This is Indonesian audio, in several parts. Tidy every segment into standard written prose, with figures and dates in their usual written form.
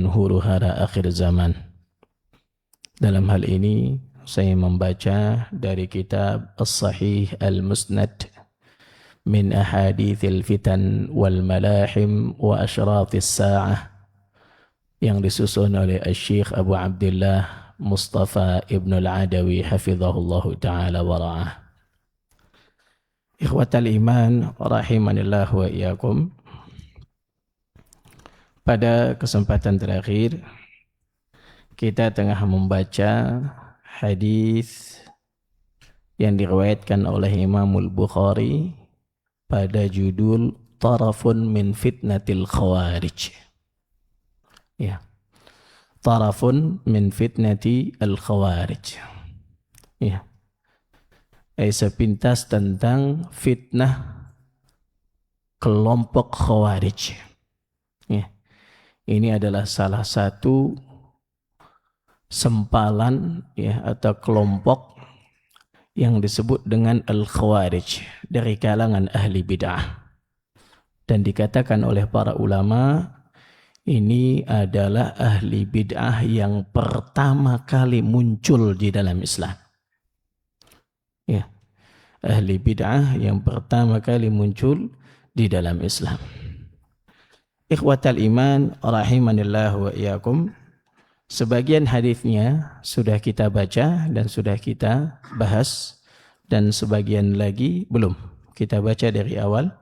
huru hara akhir zaman. Dalam hal ini saya membaca dari kitab As-Sahih Al-Musnad min Ahadithil Fitan wal Malahim wa Ashratis Sa'ah yang disusun oleh Syekh Abu Abdullah Mustafa Ibn Al-Adawi hafizahullahu ta'ala wa ra'ah. Ikhwatal iman rahimanillah wa iyyakum. Pada kesempatan terakhir kita tengah membaca hadis yang diriwayatkan oleh Imamul Bukhari pada judul Tarafun min fitnatil khawarij. Ya. Tarafun min fitnati al-khawarij. Ya. Sepintas tentang fitnah kelompok khawarij. Ya. Ini adalah salah satu sempalan ya atau kelompok yang disebut dengan al-khawarij dari kalangan ahli bid'ah. Dan dikatakan oleh para ulama ini adalah ahli bid'ah yang pertama kali muncul di dalam Islam. Ya. Ahli bid'ah yang pertama kali muncul di dalam Islam. Ikhwatal iman rahimanillah wa iyyakum. Sebagian hadisnya sudah kita baca dan sudah kita bahas dan sebagian lagi belum. Kita baca dari awal.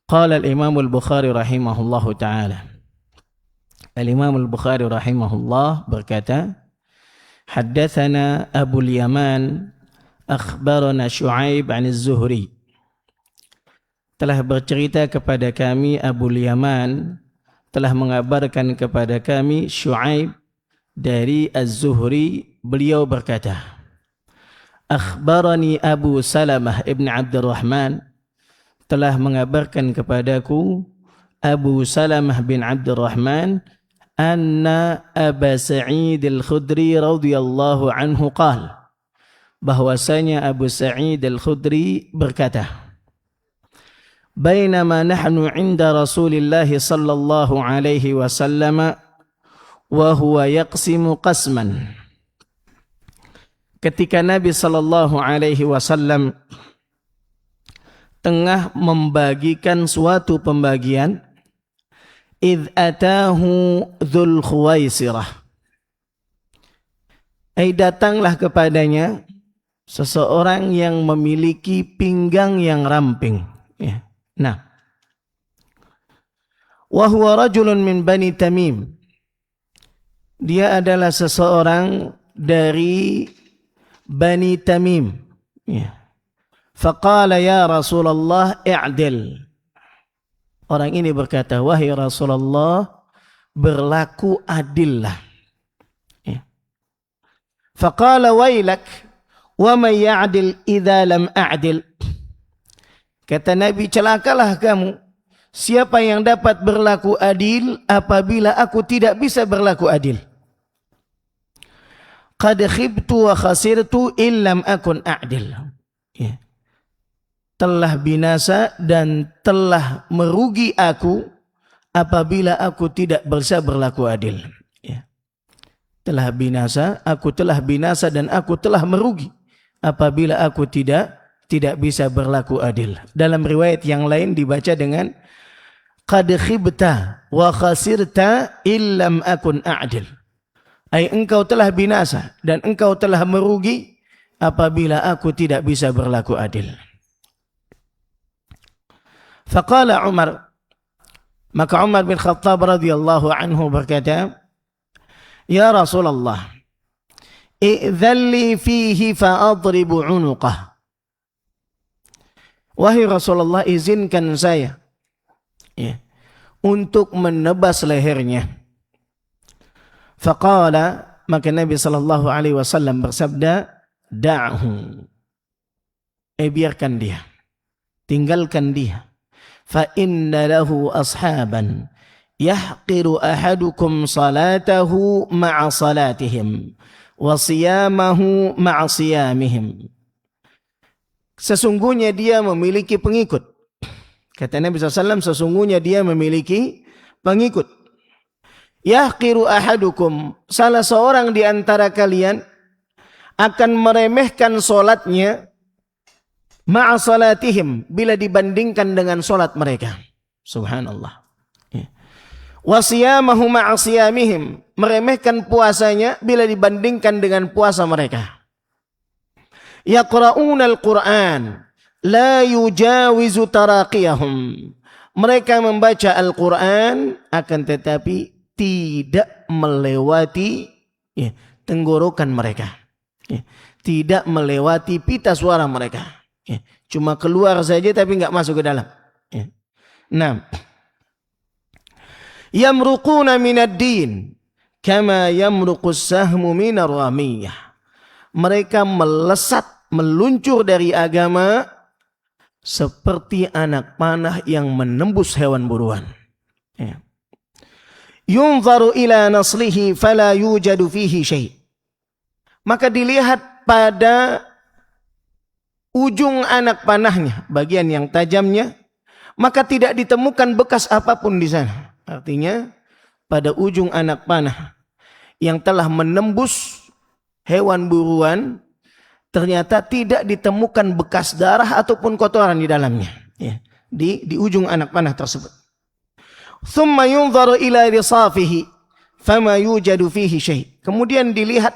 Qala al-Imam al-Bukhari rahimahullahu ta'ala. Al-Imam al-Bukhari rahimahullah berkata, Haddathana Abu al-Yaman akhbarana Syu'aib 'an az-Zuhri. Telah bercerita kepada kami Abu al-Yaman, telah mengabarkan kepada kami Syu'aib dari Az-Zuhri, beliau berkata, Akhbarani Abu Salamah ibn Abdurrahman, telah mengabarkan kepadaku Abu Salamah bin Abdurrahman, anna Aba Sa'id al-Khudri radhiyallahu anhu qala, bahwasanya Abu Sa'id al-Khudri berkata, Bainama nahnu 'inda Rasulillah sallallahu alaihi wasallam wa huwa yaqsimu qasman. Ketika Nabi sallallahu alaihi wasallam tengah membagikan suatu pembagian, idh atahu Dzul Khuwaisirah, datanglah kepadanya seseorang yang memiliki pinggang yang ramping. Ya. Nah, wa huwa rajulun min Bani Tamim. Dia adalah seseorang dari Bani Tamim. Ya. Faqala ya Rasulullah i'dil. Orang ini berkata, wahai Rasulullah, berlaku adillah. Ya. Faqala wailak wa man ya'dil idza lam a'dil. Kata Nabi, celakalah kamu, siapa yang dapat berlaku adil apabila aku tidak bisa berlaku adil. Qad khibtu wa khasirtu illam akun a'dil. Ya. Telah binasa dan telah merugi aku apabila aku tidak bisa berlaku adil. Ya. Telah binasa, aku telah binasa dan aku telah merugi apabila aku tidak bisa berlaku adil. Dalam riwayat yang lain dibaca dengan qad khibta wa khasirta illam akun a'dil. Engkau telah binasa dan engkau telah merugi apabila aku tidak bisa berlaku adil. Faqala Umar, maka Umar bin Khattab radhiyallahu anhu berkata, Ya Rasulullah, i'dhalli fihi fa'adribu 'unuqah. Wahai Rasulullah, izinkan saya ya, untuk menebas lehernya. Faqala, maka Nabi sallallahu alaihi wasallam bersabda, da'hu. Biarkan dia. Tinggalkan dia. Fa inna lahu ashaban yahqiru ahadukum salatahu ma'a salatihim wa siyamahu ma'a siyamihim. Sesungguhnya dia memiliki pengikut. Kata Nabi SAW, sesungguhnya dia memiliki pengikut. Yahqiru ahadukum, salah seorang di antara kalian akan meremehkan solatnya ma'a salatihim, bila dibandingkan dengan solat mereka. Subhanallah. Wa siyamahu ma'a siyamihim, meremehkan puasanya bila dibandingkan dengan puasa mereka. Yaqra'una al-Qur'an la yujawizu taraqiyahum, mereka membaca Al-Quran akan tetapi tidak melewati tenggorokan mereka, tidak melewati pita suara mereka, cuma keluar saja tapi enggak masuk ke dalam. Nah, yamruquna minad din kama yamruqus sahmu minar ramiyah, mereka melesat, meluncur dari agama seperti anak panah yang menembus hewan buruan. Yunzaru ila naslihi fala yujadu fihi syai', maka dilihat pada ujung anak panahnya, bagian yang tajamnya, maka tidak ditemukan bekas apapun di sana. Artinya pada ujung anak panah yang telah menembus hewan buruan, ternyata tidak ditemukan bekas darah ataupun kotoran di dalamnya, di ujung anak panah tersebut. Thumma yunzaru ila risafihi fama yujadu fihi syai', kemudian dilihat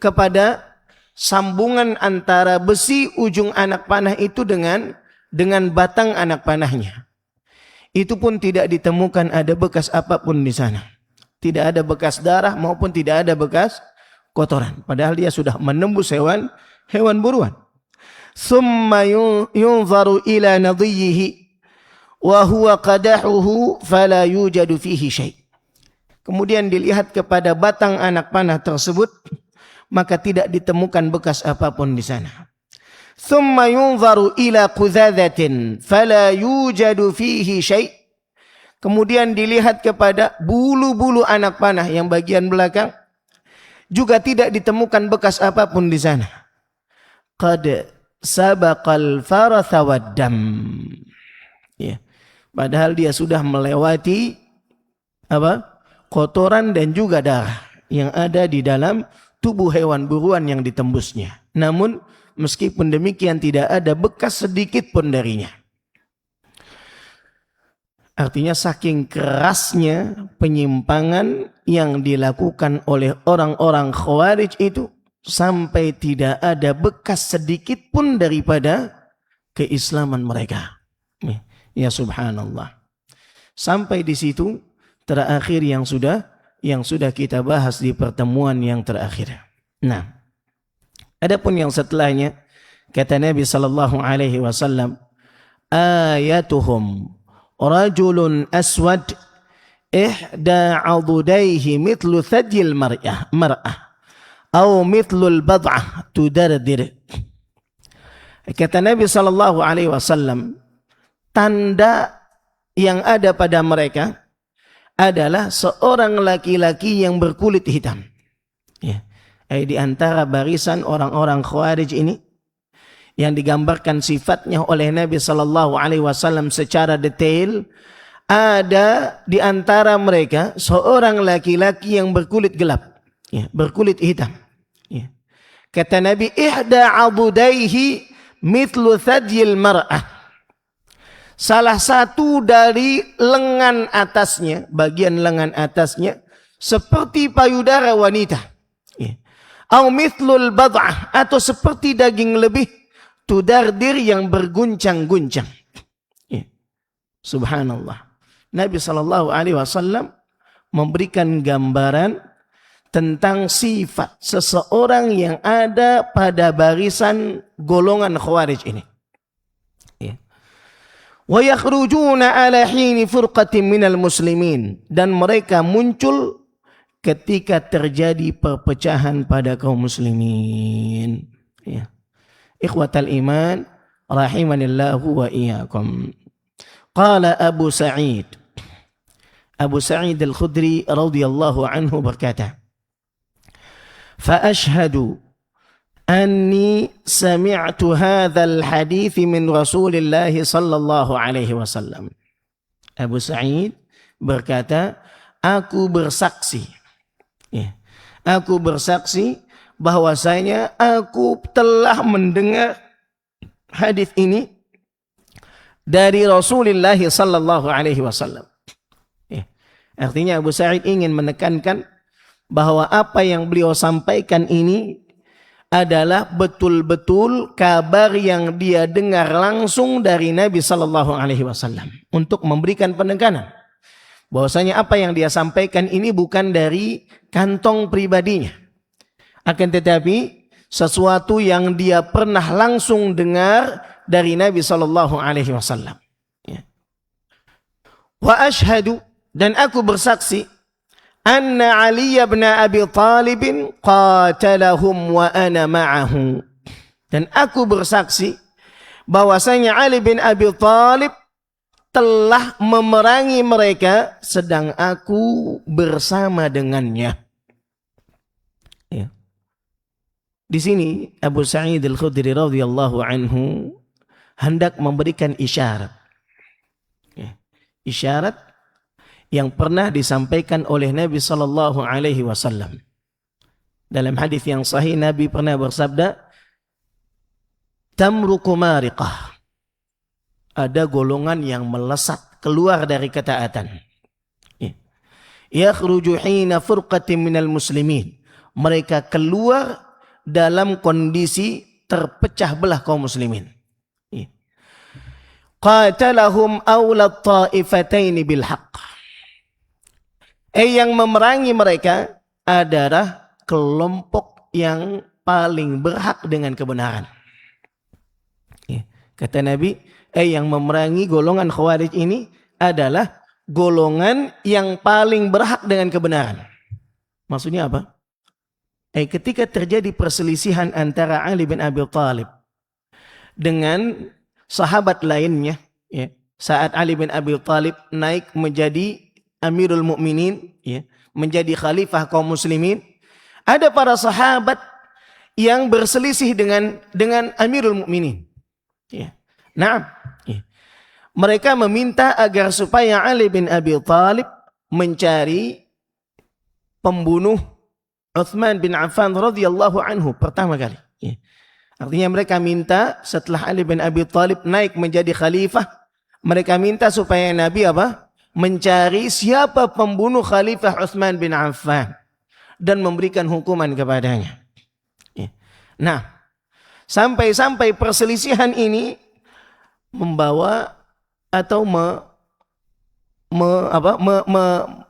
kepada sambungan antara besi ujung anak panah itu dengan batang anak panahnya. Itu pun tidak ditemukan ada bekas apapun di sana. Tidak ada bekas darah maupun tidak ada bekas kotoran. Padahal dia sudah menembus hewan buruan. Thumma yunzaru ila nadhiyihi wa huwa qadahuhu fala yujadu fihi syai', kemudian dilihat kepada batang anak panah tersebut, maka tidak ditemukan bekas apapun di sana. Thumma yunzaru ila qudhadatin fala yujadu fihi syai', kemudian dilihat kepada bulu-bulu anak panah yang bagian belakang, juga tidak ditemukan bekas apapun di sana. Qad sabaqal faratha wad dam, padahal dia sudah melewati kotoran dan juga darah yang ada di dalam tubuh hewan buruan yang ditembusnya. Namun meskipun demikian tidak ada bekas sedikit pun darinya. Artinya saking kerasnya penyimpangan yang dilakukan oleh orang-orang Khawarij itu, sampai tidak ada bekas sedikit pun daripada keislaman mereka. Ya subhanallah. Sampai di situ terakhir yang sudah kita bahas di pertemuan yang terakhir. Nah, adapun yang setelahnya, kata Nabi sallallahu alaihi wasallam, ayatuhum rajulun aswad ihda 'adudaihi mithlu thadil mar'ah atau mithlul bad'ah tudardir. Kata Nabi sallallahu alaihi wasallam, tanda yang ada pada mereka adalah seorang laki-laki yang berkulit hitam. Di antara barisan orang-orang Khawarij ini yang digambarkan sifatnya oleh Nabi sallallahu alaihi wasallam secara detail, ada di antara mereka seorang laki-laki yang berkulit gelap, berkulit hitam. Kata Nabi, ihda 'adudaihi mithlu thadil mar'ah, salah satu dari lengan atasnya, bagian lengan atasnya seperti payudara wanita. Au mithlul bad'ah, atau seperti daging lebih, tudardir yang berguncang-guncang. Subhanallah. Nabi sallallahu alaihi wasallam memberikan gambaran tentang sifat seseorang yang ada pada barisan golongan Khawarij ini. Wa yakhrujuna ala hini furqatin minal muslimin, dan mereka muncul ketika terjadi perpecahan pada kaum muslimin. Ikhwatal iman rahimanillahu wa iyyakum. Qala Abu Sa'id Al-Khudri radhiyallahu anhu berkata, فأشهد أني سمعت هذا الحديث من رسول الله صلى الله عليه وسلم. Abu Sa'id berkata, aku bersaksi. Ya. Aku bersaksi bahwasanya aku telah mendengar hadis ini dari Rasulullah sallallahu alaihi wasallam. Ya. Artinya Abu Sa'id ingin menekankan bahwa apa yang beliau sampaikan ini adalah betul-betul kabar yang dia dengar langsung dari Nabi sallallahu alaihi wasallam, untuk memberikan penekanan bahwasanya apa yang dia sampaikan ini bukan dari kantong pribadinya, akan tetapi sesuatu yang dia pernah langsung dengar dari Nabi sallallahu alaihi wasallam. Wa ashhadu, dan aku bersaksi, anna Ali bin Abi Thalib qatalahum wa ana ma'ahu. Dan aku bersaksi bahwasanya Ali bin Abi Thalib telah memerangi mereka sedang aku bersama dengannya. Ya. Di sini Abu Sa'id Al-Khudri radhiyallahu anhu hendak memberikan isyarat. Ya. Isyarat yang pernah disampaikan oleh Nabi sallallahu alaihi wasallam. Dalam hadis yang sahih Nabi pernah bersabda, tamruku mariqah. Ada golongan yang melesat keluar dari ketaatan. Yakhruju hina furqatin minal muslimin. Mereka keluar dalam kondisi terpecah belah kaum muslimin. Qatalahum awla ta'ifataini bil haqq. Yang memerangi mereka adalah kelompok yang paling berhak dengan kebenaran. Kata Nabi, yang memerangi golongan Khawarij ini adalah golongan yang paling berhak dengan kebenaran. Maksudnya apa? Ketika terjadi perselisihan antara Ali bin Abi Thalib dengan sahabat lainnya, ya, saat Ali bin Abi Thalib naik menjadi Amirul Mukminin, ya, menjadi khalifah kaum muslimin, ada para sahabat yang berselisih dengan Amirul Mukminin. Ya. Nah, ya. Mereka meminta agar supaya Ali bin Abi Thalib mencari pembunuh Uthman bin Affan radhiyallahu anhu pertama kali. Ya. Artinya mereka minta setelah Ali bin Abi Thalib naik menjadi khalifah, mereka minta supaya Nabi mencari siapa pembunuh Khalifah Uthman bin Affan dan memberikan hukuman kepadanya. Ya. Nah, sampai perselisihan ini membawa atau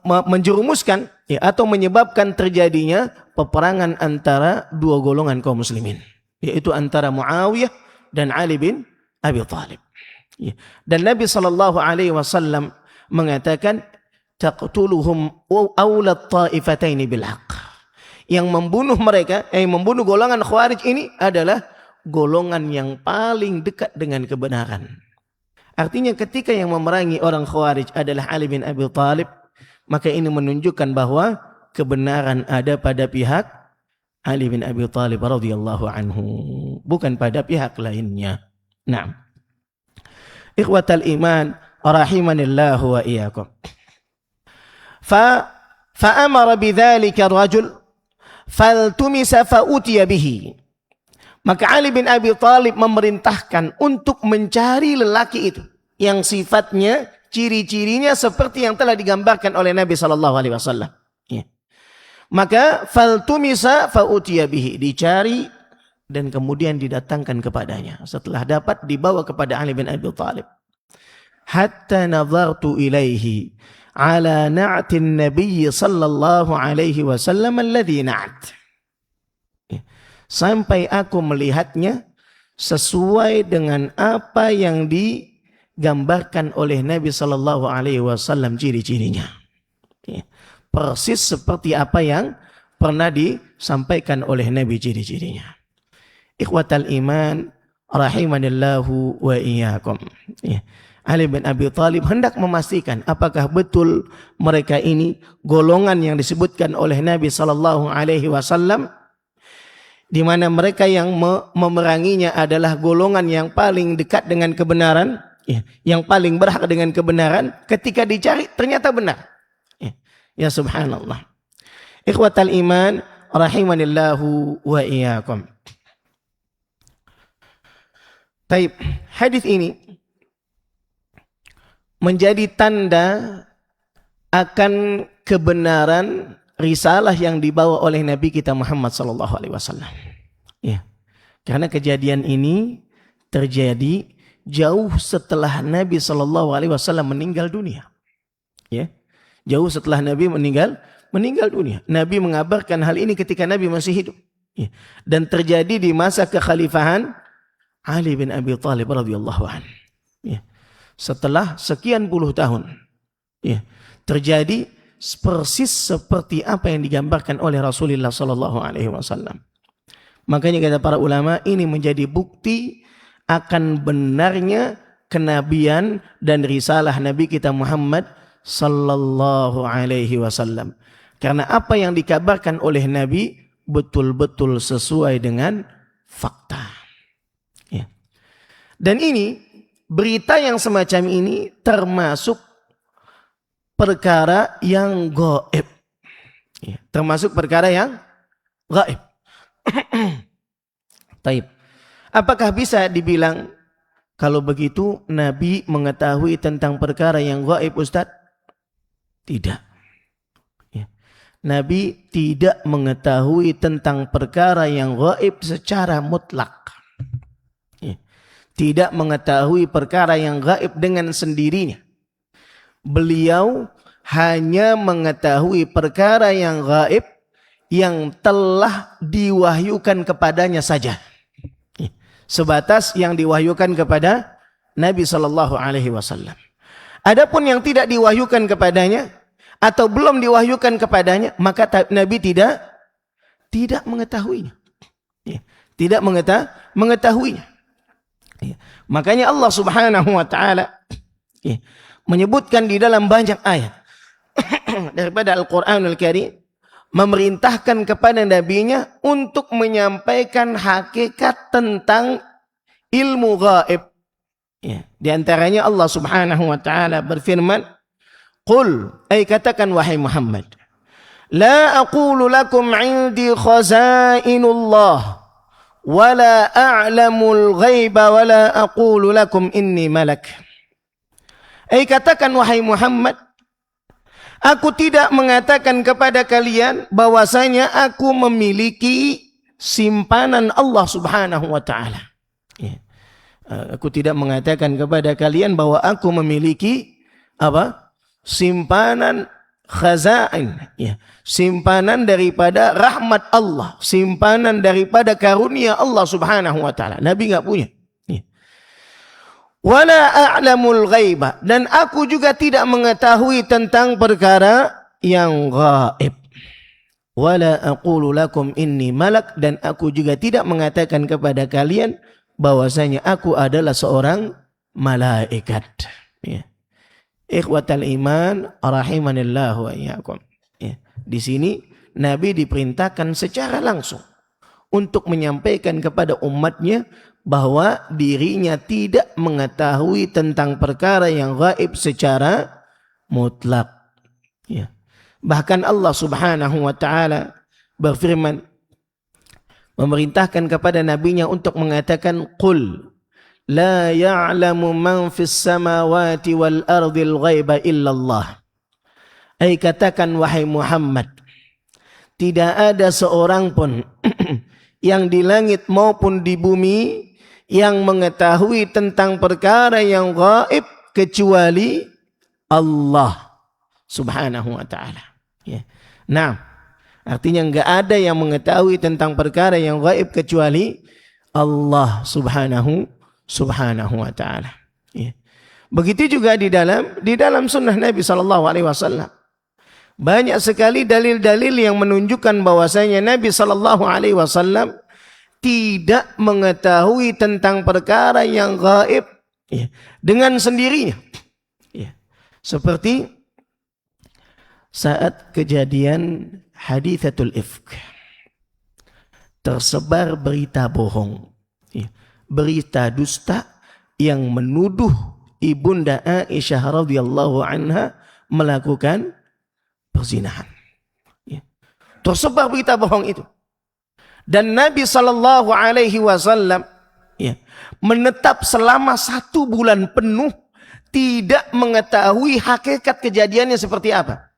menjerumuskan, ya, atau menyebabkan terjadinya peperangan antara dua golongan kaum muslimin, yaitu antara Muawiyah dan Ali bin Abi Thalib. Ya. Dan Nabi SAW mengatakan, taqtuluhum awla ta'ifataini bil haqq. Yang membunuh mereka, membunuh golongan Khawarij ini adalah golongan yang paling dekat dengan kebenaran. Artinya ketika yang memerangi orang Khawarij adalah Ali bin Abi Thalib, maka ini menunjukkan bahwa kebenaran ada pada pihak Ali bin Abi Thalib radhiyallahu anhu, bukan pada pihak lainnya. Naam. Ikhwatal iman rahimanillahu wa iyyakum. Fa amara bidzalika rajul faltumisa fa utiya bihi. Maka Ali bin Abi Thalib memerintahkan untuk mencari lelaki itu yang sifatnya, ciri-cirinya seperti yang telah digambarkan oleh Nabi sallallahu alaihi wasallam. Ya. Maka faltumisa fa utiya bihi, dicari dan kemudian didatangkan kepadanya. Setelah dapat, dibawa kepada Ali bin Abi Thalib. Hatta nazartu ilaihi ala na'tin Nabi sallallahu alaihi wasallam alladhi na'at. Sampai aku melihatnya sesuai dengan apa yang digambarkan oleh Nabi sallallahu alaihi wasallam ciri-cirinya. Persis seperti apa yang pernah disampaikan oleh Nabi ciri-cirinya. Ikhwatal iman rahimanillahu wa iyyakum. Ali bin Abi Thalib hendak memastikan apakah betul mereka ini golongan yang disebutkan oleh Nabi sallallahu alaihi wasallam, di mana mereka yang memeranginya adalah golongan yang paling dekat dengan kebenaran, Ya, yang paling berhak dengan kebenaran ketika dicari ternyata benar. Ya subhanallah. Ikhwatal iman rahimanillahu wa iyyakum. Taib, hadis ini menjadi tanda akan kebenaran risalah yang dibawa oleh Nabi kita Muhammad sallallahu alaihi wasallam. Ya. Karena kejadian ini terjadi jauh setelah Nabi sallallahu alaihi wasallam meninggal dunia. Ya. Jauh setelah Nabi meninggal dunia. Nabi mengabarkan hal ini ketika Nabi masih hidup. Ya. Dan terjadi di masa kekhalifahan Ali bin Abi Thalib radhiyallahu anhu. Ya. Setelah sekian puluh tahun. Ya. Terjadi persis seperti apa yang digambarkan oleh Rasulullah sallallahu alaihi wasallam. Makanya kata para ulama, ini menjadi bukti akan benarnya kenabian dan risalah Nabi kita Muhammad sallallahu alaihi wasallam. Karena apa yang dikabarkan oleh Nabi betul-betul sesuai dengan fakta. Ya. Dan ini, berita yang semacam ini termasuk perkara yang gaib. Ya. Termasuk perkara yang gaib. Taib. Apakah bisa dibilang kalau begitu Nabi mengetahui tentang perkara yang gaib, Ustaz? Tidak. Ya. Nabi tidak mengetahui tentang perkara yang gaib secara mutlak. Ya. Tidak mengetahui perkara yang gaib dengan sendirinya. Beliau hanya mengetahui perkara yang gaib yang telah diwahyukan kepadanya saja. Sebatas yang diwahyukan kepada Nabi sallallahu alaihi wasallam. Adapun yang tidak diwahyukan kepadanya atau belum diwahyukan kepadanya, maka Nabi tidak mengetahuinya. Tidak mengetahuinya. Makanya Allah Subhanahu wa taala menyebutkan di dalam banyak ayat daripada Al-Qur'anul Karim, memerintahkan kepada nabinya untuk menyampaikan hakikat tentang ilmu gaib. Ya, di antaranya Allah Subhanahu wa taala berfirman, "Qul," ay katakan wahai Muhammad, "La aqulu lakum 'indi khazainullah wa la a'lamul ghaiba wa la aqulu lakum inni malak." Ay katakan wahai Muhammad, aku tidak mengatakan kepada kalian bahwasanya aku memiliki simpanan Allah Subhanahu wa taala. Ya. Aku tidak mengatakan kepada kalian bahwa aku memiliki simpanan khazain, ya. Simpanan daripada rahmat Allah, simpanan daripada karunia Allah Subhanahu wa taala. Nabi enggak punya. Wala a'lamul ghaiba, dan aku juga tidak mengetahui tentang perkara yang gaib. Wala aqulu lakum inni malak, dan aku juga tidak mengatakan kepada kalian bahwasanya aku adalah seorang malaikat. Ya. Ikhwatal iman rahimanillah wa iyyakum. Ya. Di sini Nabi diperintahkan secara langsung untuk menyampaikan kepada umatnya bahwa dirinya tidak mengetahui tentang perkara yang gaib secara mutlak. Ya. Bahkan Allah Subhanahu wa taala berfirman, memerintahkan kepada nabinya untuk mengatakan, "Qul la ya'lamu man fis samawati wal ardil ghaiba illallah." Ai katakan wahai Muhammad, tidak ada seorang pun yang di langit maupun di bumi yang mengetahui tentang perkara yang gaib kecuali Allah Subhanahu wa taala. Ya. Nah, artinya enggak ada yang mengetahui tentang perkara yang gaib kecuali Allah Subhanahu wa taala. Ya. Begitu juga di dalam sunnah Nabi sallallahu alaihi wasallam. Banyak sekali dalil-dalil yang menunjukkan bahwasanya Nabi sallallahu alaihi wasallam tidak mengetahui tentang perkara yang gaib, ya, dengan sendirinya. Ya. Seperti saat kejadian hadithatul ifk, tersebar berita bohong, ya, berita dusta yang menuduh ibunda Aisyah radhiyallahu anha melakukan perzinahan. Ya. Tersebar berita bohong itu. Dan Nabi sallallahu alaihi wasallam ya, menetap selama 1 bulan penuh tidak mengetahui hakikat kejadiannya seperti apa.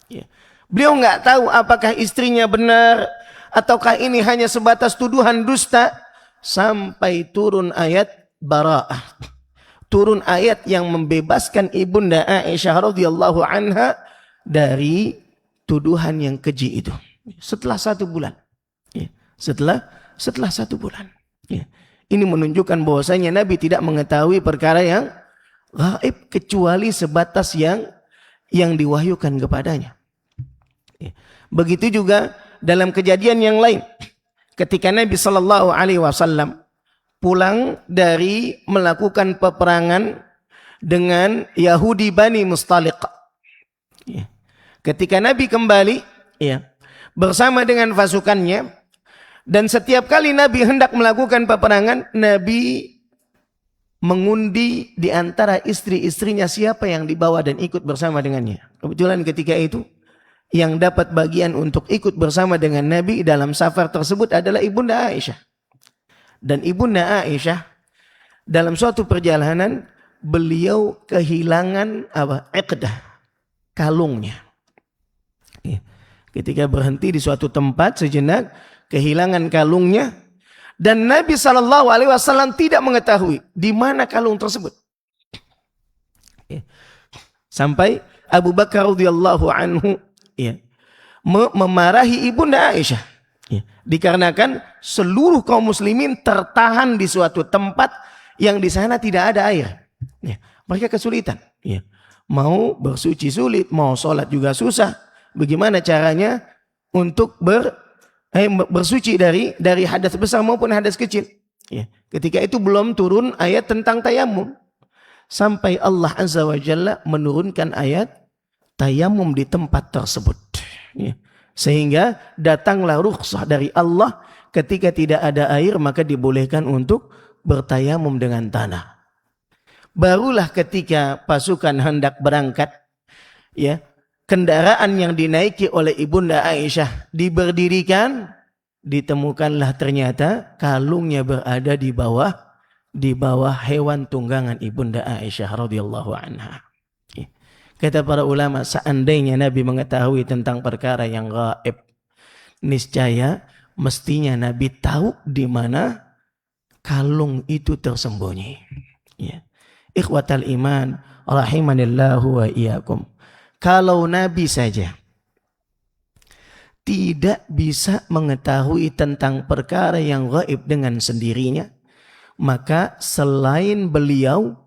Ya. Beliau nggak tahu apakah istrinya benar ataukah ini hanya sebatas tuduhan dusta, sampai turun ayat Bara'ah. Turun ayat yang membebaskan ibunda Aisyah radhiyallahu anha dari tuduhan yang keji itu. Setelah 1 bulan. Ya. Setelah 1 bulan. Ya. Ini menunjukkan bahwasanya Nabi tidak mengetahui perkara yang gaib kecuali sebatas yang diwahyukan kepadanya. Ya. Begitu juga dalam kejadian yang lain, ketika Nabi sallallahu alaihi wasallam pulang dari melakukan peperangan dengan Yahudi Bani Mustaliq. Ya. Ketika Nabi kembali ya, bersama dengan pasukannya, dan setiap kali Nabi hendak melakukan peperangan, Nabi mengundi di antara istri-istrinya siapa yang dibawa dan ikut bersama dengannya. Kebetulan ketika itu yang dapat bagian untuk ikut bersama dengan Nabi dalam safar tersebut adalah ibunda Aisyah. Dan ibunda Aisyah dalam suatu perjalanan beliau kehilangan iqdah, kalungnya. Ketika berhenti di suatu tempat sejenak, kehilangan kalungnya, dan Nabi SAW tidak mengetahui di mana kalung tersebut. Sampai Abu Bakar radhiyallahu anhu memarahi ibunda Aisyah, dikarenakan seluruh kaum muslimin tertahan di suatu tempat yang di sana tidak ada air. Mereka kesulitan. Mau bersuci sulit, mau sholat juga susah. Bagaimana caranya untuk bersuci dari hadas besar maupun hadas kecil. Ketika itu belum turun ayat tentang tayamum. Sampai Allah Azza wa Jalla menurunkan ayat tayamum di tempat tersebut. Sehingga datanglah rukhsah dari Allah, ketika tidak ada air maka dibolehkan untuk bertayamum dengan tanah. Barulah ketika pasukan hendak berangkat, kendaraan yang dinaiki oleh ibunda Aisyah diberdirikan, ditemukanlah ternyata kalungnya berada di bawah hewan tunggangan ibunda Aisyah radhiyallahu anha. Kata para ulama, seandainya Nabi mengetahui tentang perkara yang gaib, niscaya mestinya Nabi tahu di mana kalung itu tersembunyi. Ikhwatal iman rahimanillahu wa iyyakum. Kalau Nabi saja tidak bisa mengetahui tentang perkara yang gaib dengan sendirinya, maka selain beliau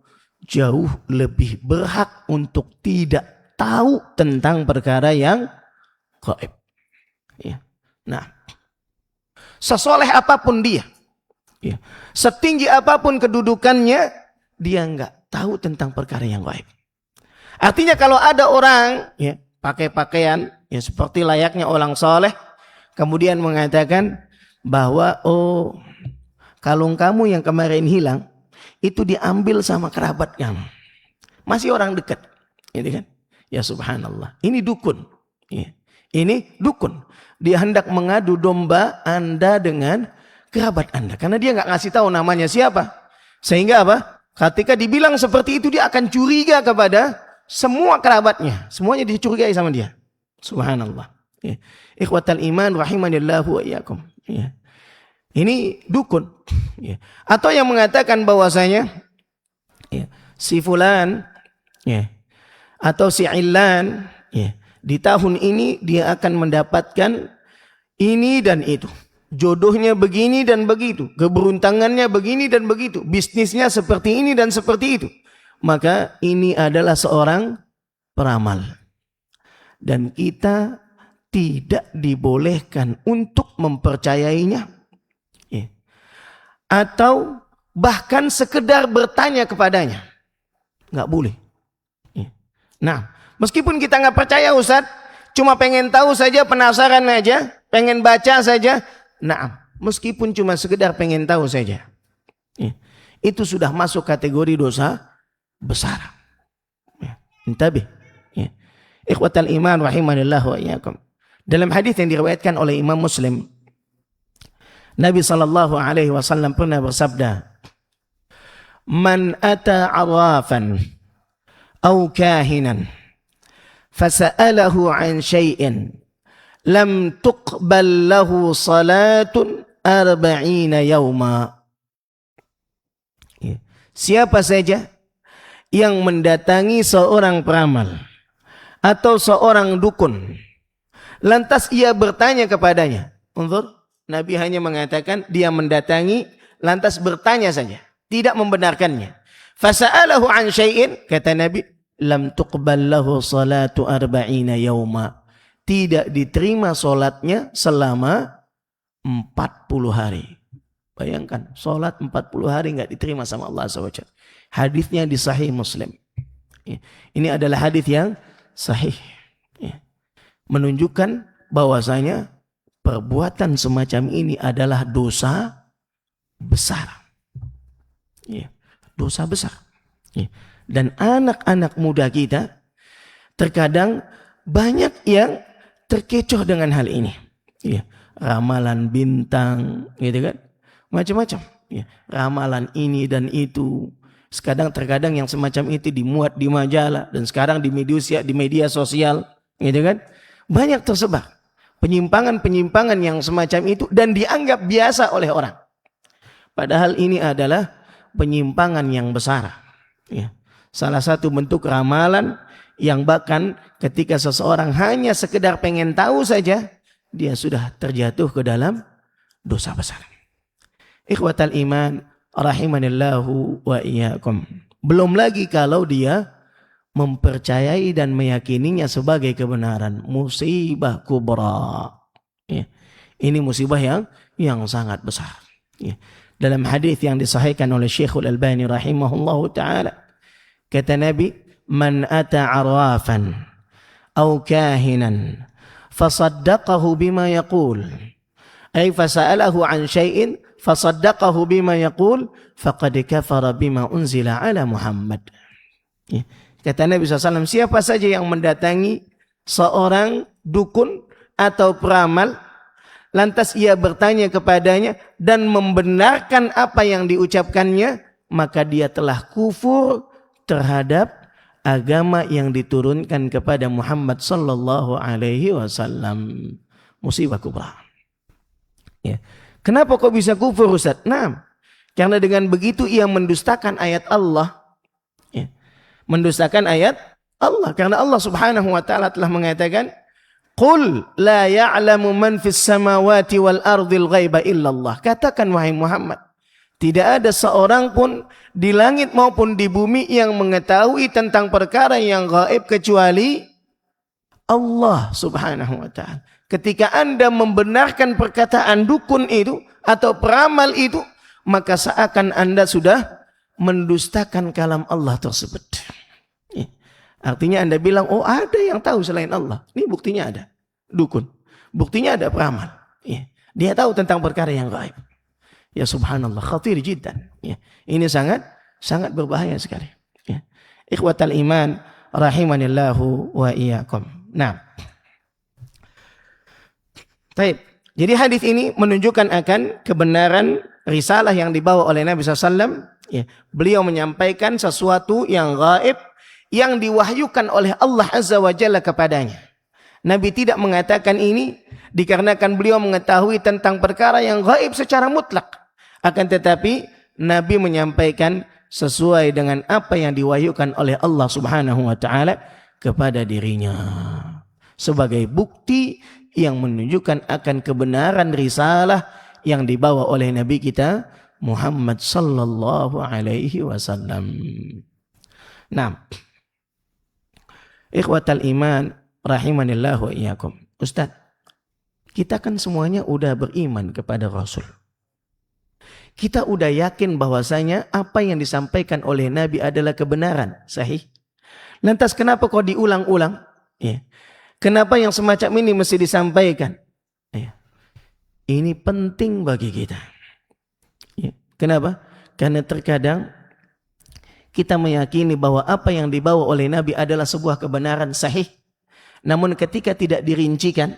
jauh lebih berhak untuk tidak tahu tentang perkara yang gaib. Nah, sesoleh apapun dia, setinggi apapun kedudukannya, dia enggak tahu tentang perkara yang gaib. Artinya kalau ada orang pakai pakaian seperti layaknya orang soleh, kemudian mengatakan bahwa kalung kamu yang kemarin hilang itu diambil sama kerabat kamu, masih orang dekat, kan? Ya subhanallah, ini dukun. Ini dukun. Dia hendak mengadu domba Anda dengan kerabat Anda, karena dia nggak ngasih tahu namanya siapa. Sehingga apa? Ketika dibilang seperti itu, dia akan curiga kepada semua kerabatnya, semuanya dicurigai sama dia. Subhanallah. Ikhwatal iman rahimanillahu wa iyyakum. Ini dukun. Atau yang mengatakan bahwasanya si fulan atau si Ilan di tahun ini dia akan mendapatkan ini dan itu. Jodohnya begini dan begitu, keberuntungannya begini dan begitu, bisnisnya seperti ini dan seperti itu. Maka ini adalah seorang peramal. Dan kita tidak dibolehkan untuk mempercayainya. Atau bahkan sekedar bertanya kepadanya. Nggak boleh. Nah, meskipun kita nggak percaya Ustaz, cuma pengen tahu saja, penasaran aja, pengen baca saja. Nah, meskipun cuma sekedar pengen tahu saja. Itu sudah masuk kategori dosa besar. Ya. Intabih. Ya. Ikhwatal iman rahimanillah wa iyyakum. Dalam hadis yang diriwayatkan oleh Imam Muslim, Nabi sallallahu alaihi wasallam pernah bersabda, "Man ata 'arafan aw kahinan fasa'alahu 'an syai'in lam tuqbal lahu salatun 40 yauma." Siapa saja yang mendatangi seorang peramal atau seorang dukun, lantas ia bertanya kepadanya. Unzur, Nabi hanya mengatakan dia mendatangi, lantas bertanya saja, tidak membenarkannya. Fasa'alahu an syai'in, kata Nabi, lam tuqbal lahu salatu 40 yauma. Tidak diterima solatnya selama 40 hari. Bayangkan, solat 40 hari enggak diterima sama Allah SWT. Hadisnya di Sahih Muslim. Ini adalah hadis yang sahih. Menunjukkan bahwasanya perbuatan semacam ini adalah dosa besar. Dosa besar. Dan anak-anak muda kita terkadang banyak yang terkecoh dengan hal ini. Ramalan bintang, gitu kan? Macam-macam. Ramalan ini dan itu. Terkadang yang semacam itu dimuat di majalah dan sekarang di media sosial, gitu kan? Banyak tersebar penyimpangan-penyimpangan yang semacam itu dan dianggap biasa oleh orang. Padahal ini adalah penyimpangan yang besar. Salah satu bentuk ramalan yang bahkan ketika seseorang hanya sekedar pengen tahu saja, dia sudah terjatuh ke dalam dosa besar. Ikhwatal iman rahimanillahu wa iyyakum. Belum lagi kalau dia mempercayai dan meyakininya sebagai kebenaran, musibah kubra. Ini musibah yang sangat besar. Dalam hadis yang disahihkan oleh Syekhul Albani rahimahullahu taala, kata Nabi, man ata arwafan aw kahinan fasaddaqahu bima yaqul, ay fasa'alahu an syai'in fasaddaqahu bima yaqul faqad kafara bima unzila ala Muhammad. Kata Nabi SAW, siapa saja yang mendatangi seorang dukun atau peramal, lantas ia bertanya kepadanya dan membenarkan apa yang diucapkannya, maka dia telah kufur terhadap agama yang diturunkan kepada Muhammad sallallahu alaihi wasallam. Musibah kubra. Kenapa kok bisa kufur, Ustaz? Nah, karena dengan begitu ia mendustakan ayat Allah. Mendustakan ayat Allah, karena Allah Subhanahu wa taala telah mengatakan, "Qul la ya'lamu man fis samawati wal ardil ghaiba illallah." Katakan wahai Muhammad, tidak ada seorang pun di langit maupun di bumi yang mengetahui tentang perkara yang gaib kecuali Allah Subhanahu wa taala. Ketika Anda membenarkan perkataan dukun itu atau peramal itu, maka seakan Anda sudah mendustakan kalam Allah tersebut. Artinya Anda bilang, oh ada yang tahu selain Allah. Ini buktinya ada dukun. Buktinya ada peramal. Dia tahu tentang perkara yang gaib. Ya subhanallah, khatir jiddan. Ini sangat berbahaya sekali. Ikhwatal iman rahimanillahu wa iyyakum. Nah, baik. Jadi hadis ini menunjukkan akan kebenaran risalah yang dibawa oleh Nabi SAW. Beliau menyampaikan sesuatu yang gaib yang diwahyukan oleh Allah Azza wa Jalla kepadanya. Nabi tidak mengatakan ini dikarenakan beliau mengetahui tentang perkara yang gaib secara mutlak. Akan tetapi Nabi menyampaikan sesuai dengan apa yang diwahyukan oleh Allah Subhanahu wa taala kepada dirinya. Sebagai bukti yang menunjukkan akan kebenaran risalah yang dibawa oleh Nabi kita Muhammad sallallahu alaihi wasallam. Nah, ikhwatal iman rahimanillah wa iyyakum. Ustaz, kita kan semuanya udah beriman kepada Rasul. Kita udah yakin bahwasanya apa yang disampaikan oleh Nabi adalah kebenaran, sahih. Lantas kenapa kok diulang-ulang? Kenapa yang semacam ini mesti disampaikan? Ini penting bagi kita. Kenapa? Karena terkadang Kita meyakini bahwa apa yang dibawa oleh Nabi adalah sebuah kebenaran sahih. Namun ketika tidak dirincikan,